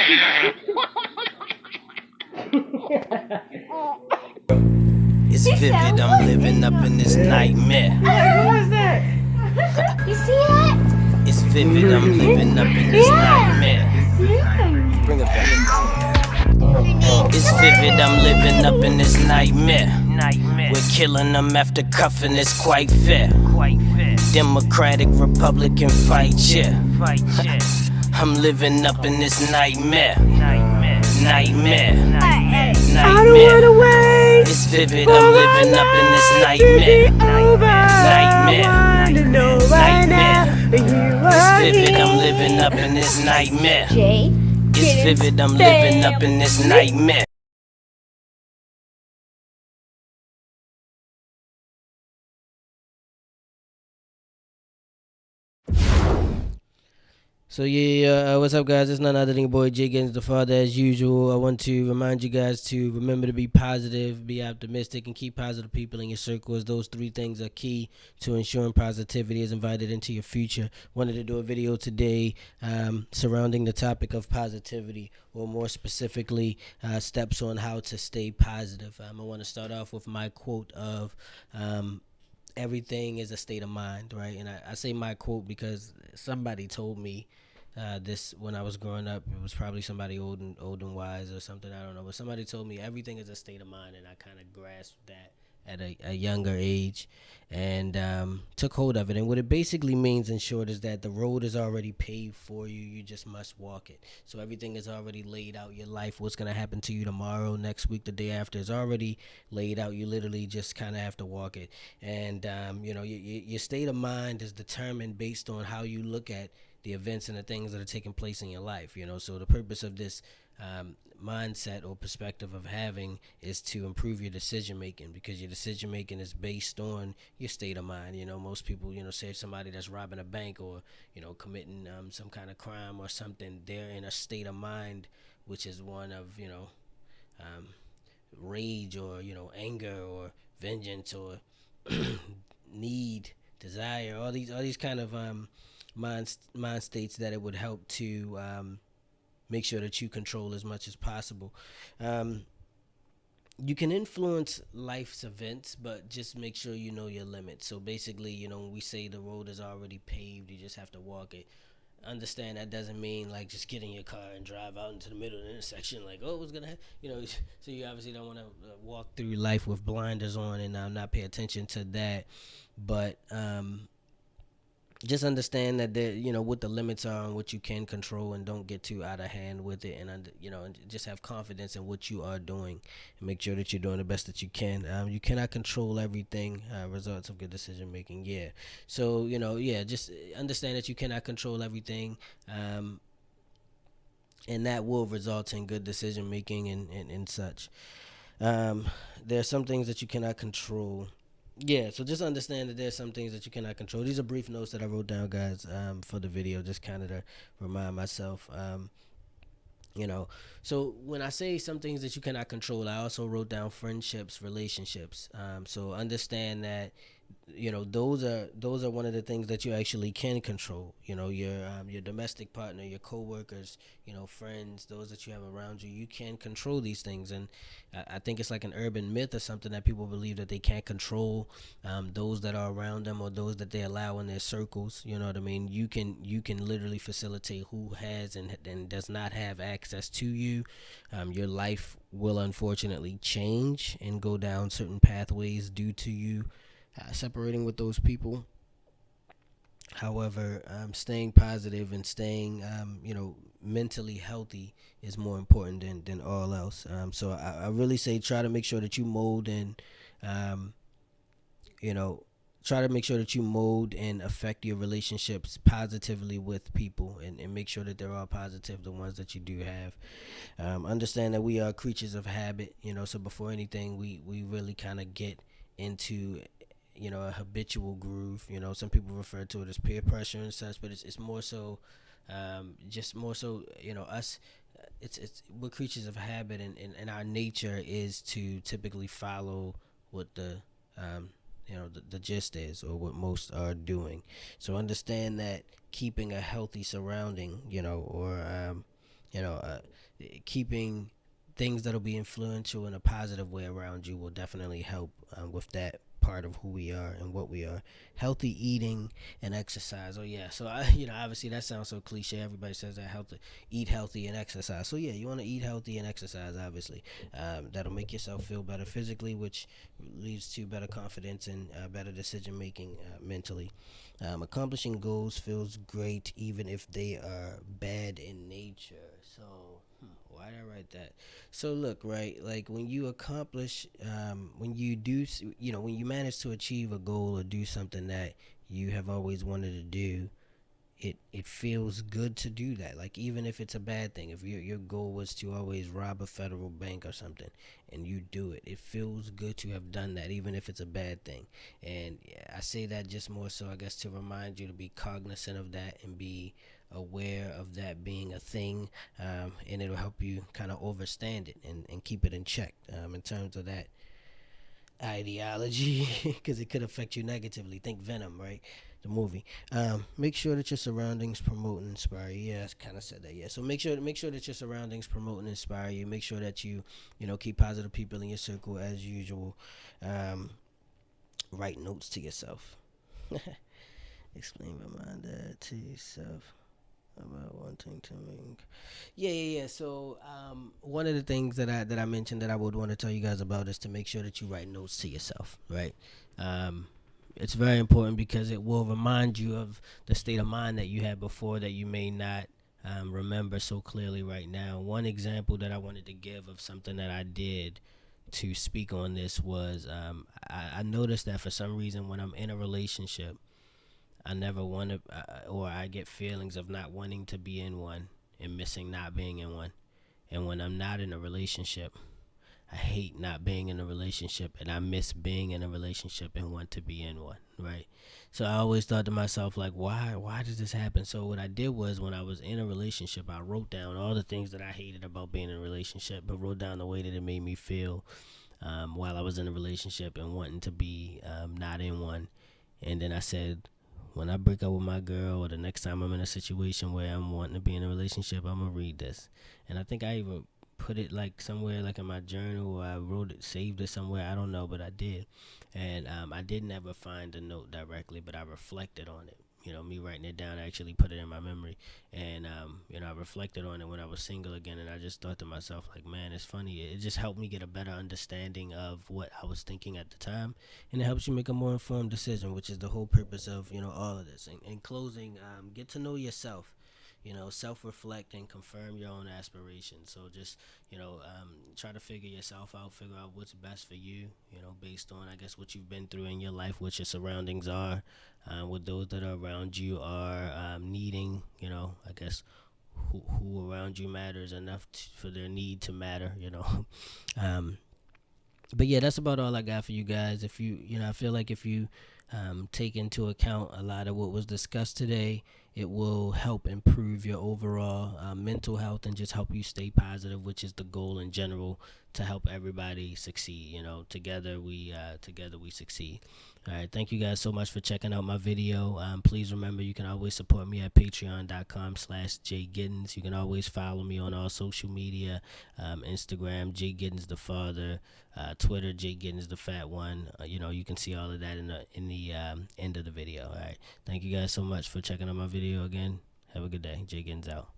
It's vivid, I'm living up in this nightmare. Who is that? You see it? It's vivid, I'm living up in this nightmare. Bring it back. It's vivid, I'm living up in this nightmare. We're killing them after cuffing, it's quite fair. Democratic, Republican fight, yeah. I'm living up in this nightmare. Nightmare. I don't wanna wait. It's vivid, I'm living up in this nightmare. Nightmare. Nightmare. It's vivid, I'm living up in this nightmare. It's vivid, I'm living up in this nightmare. So what's up, guys? It's none other than your boy JGiddins, the father, as usual. I want to remind you guys to remember to be positive, be optimistic, and keep positive people in your circles. Those three things are key to ensuring positivity is invited into your future. Wanted to do a video today surrounding the topic of positivity, or more specifically, steps on how to stay positive. I want to start off with my quote of everything is a state of mind, right? And I say my quote because somebody told me this when I was growing up. It was probably somebody old and wise or something, I don't know, but somebody told me everything is a state of mind, and I kind of grasped that at a younger age and took hold of it. And what it basically means, in short, is that the road is already paved for you. You just must walk it. So everything is already laid out. Your life, what's going to happen to you tomorrow, next week, the day after, is already laid out. You literally just kind of have to walk it. And your state of mind is determined based on how you look at the events and the things that are taking place in your life. So the purpose of this mindset or perspective of having is to improve your decision making, because your decision making is based on your state of mind. Most people, say somebody that's robbing a bank or committing some kind of crime or something, they're in a state of mind which is one of rage or anger or vengeance or need, desire, all these kind of mind states that it would help to make sure that you control as much as possible. You can influence life's events, but just make sure you know your limits. So basically, when we say the road is already paved, you just have to walk it. Understand that doesn't mean like just get in your car and drive out into the middle of the intersection like, oh, what's gonna happen? So you obviously don't want to walk through life with blinders on and not pay attention to that. But just understand that what the limits are and what you can control, and don't get too out of hand with it, and and just have confidence in what you are doing and make sure that you're doing the best that you can. You cannot control everything. Results of good decision making, so just understand that you cannot control everything, and that will result in good decision making and such. There are some things that you cannot control. So just understand that there's some things that you cannot control. These are brief notes that I wrote down, guys, for the video, just kind of to remind myself. So when I say some things that you cannot control, I also wrote down friendships, relationships. So understand that those are one of the things that you actually can control. Your domestic partner, your coworkers, friends, those that you have around you, you can control these things. And I think it's like an urban myth or something that people believe that they can't control those that are around them or those that they allow in their circles. You know what I mean? You can literally facilitate who has and does not have access to you. Your life will unfortunately change and go down certain pathways due to you separating with those people. However, staying positive and staying, mentally healthy is more important than all else. So I really say try to make sure that you mold and, try to make sure that you mold and affect your relationships positively with people, and make sure that they're all positive, the ones that you do have. Understand that we are creatures of habit, so before anything, we really kind of get into a habitual groove. Some people refer to it as peer pressure and such, but it's more so just more so us. It's we're creatures of habit, and our nature is to typically follow what the gist is, or what most are doing. So understand that keeping a healthy surrounding, or keeping things that'll be influential in a positive way around you will definitely help with that part of who we are and what we are. Healthy eating and exercise. Oh yeah, so obviously that sounds so cliche. Everybody says that, healthy, eat healthy and exercise. So yeah, you want to eat healthy and exercise. Obviously, that'll make yourself feel better physically, which leads to better confidence and better decision making mentally. Accomplishing goals feels great even if they are bad in nature. So why did I write that? So look, right, like when you accomplish, when you do, when you manage to achieve a goal or do something that you have always wanted to do, it feels good to do that. Like even if it's a bad thing, if your goal was to always rob a federal bank or something, and you do it, it feels good to have done that, even if it's a bad thing. And I say that just more so, I guess, to remind you to be cognizant of that and be aware of that being a thing, and it'll help you kind of overstand it and keep it in check in terms of that ideology, because it could affect you negatively. Think Venom, right? The movie. Make sure that your surroundings promote and inspire you. Yeah, I kind of said that. Yeah, so make sure that your surroundings promote and inspire you. Make sure that you keep positive people in your circle as usual. Write notes to yourself. Explain reminder to yourself about wanting to make. Yeah. So one of the things that I mentioned that I would want to tell you guys about is to make sure that you write notes to yourself, right? It's very important because it will remind you of the state of mind that you had before that you may not remember so clearly right now. One example that I wanted to give of something that I did to speak on this was I noticed that for some reason when I'm in a relationship, I never want to, or I get feelings of not wanting to be in one and missing not being in one. And when I'm not in a relationship, I hate not being in a relationship, and I miss being in a relationship and want to be in one, right? So I always thought to myself, like, why does this happen? So what I did was, when I was in a relationship, I wrote down all the things that I hated about being in a relationship, but wrote down the way that it made me feel while I was in a relationship and wanting to be not in one. And then I said, when I break up with my girl, or the next time I'm in a situation where I'm wanting to be in a relationship, I'm gonna read this. And I think I even put it like somewhere, like in my journal, or I wrote it, saved it somewhere, I don't know, but I did. And I didn't ever find the note directly, but I reflected on it. Me writing it down, I actually put it in my memory. And I reflected on it when I was single again, and I just thought to myself, like, man, it's funny, it just helped me get a better understanding of what I was thinking at the time, and it helps you make a more informed decision, which is the whole purpose of all of this. In closing, get to know yourself. Self-reflect and confirm your own aspirations. So just try to figure yourself out, figure out what's best for you, based on, I guess, what you've been through in your life, what your surroundings are, what those that are around you are needing. I guess who around you matters enough for their need to matter. But yeah, that's about all I got for you guys. If I feel like if you take into account a lot of what was discussed today, it will help improve your overall mental health and just help you stay positive, which is the goal in general, to help everybody succeed. Together we succeed. All right, thank you guys so much for checking out my video. Please remember, you can always support me at patreon.com/JGiddins. You can always follow me on all social media, Instagram, JGiddins the Father, Twitter, JGiddins the Fat One. You can see all of that in the end of the video. All right, thank you guys so much for checking out my video again. Have a good day. JGiddins out.